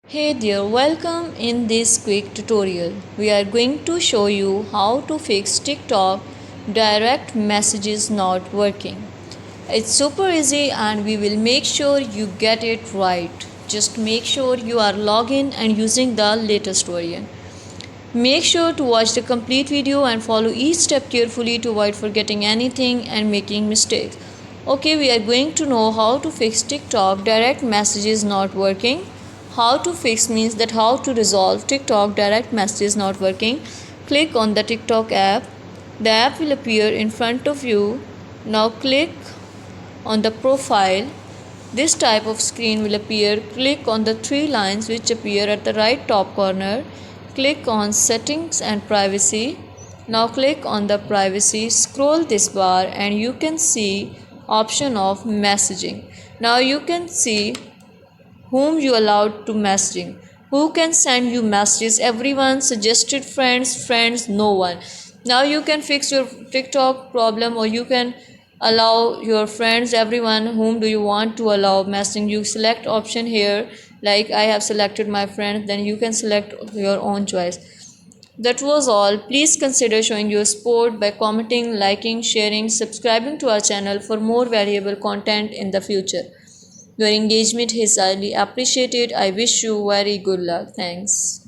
Hey there, welcome in this quick tutorial. We are going to show you how to fix TikTok direct messages not working. It's super easy and we will make sure you get it right. Just make sure you are logged in and using the latest version. Make sure to watch the complete video and follow each step carefully to avoid forgetting anything and making mistakes. Okay, we are going to know how to fix TikTok direct messages not working. How to fix means that how to resolve TikTok direct messages not working. Click on the TikTok app. The app will appear in front of you. Now click on the profile. This type of screen will appear. Click on the three lines which appear at the right top corner. Click on settings and privacy. Now click on the privacy. Scroll this bar and you can see option of messaging. Now you can see whom you allowed to messaging, who can send you messages, everyone, suggested friends, no one. Now you can fix your TikTok problem, or you can allow your friends, everyone, whom do you want to allow messaging. You select option here, like I have selected my friends, then you can select your own choice. That was all. Please consider showing your support by commenting, liking, sharing, subscribing to our channel for more valuable content in the future. Your engagement is highly appreciated. I wish you very good luck. Thanks.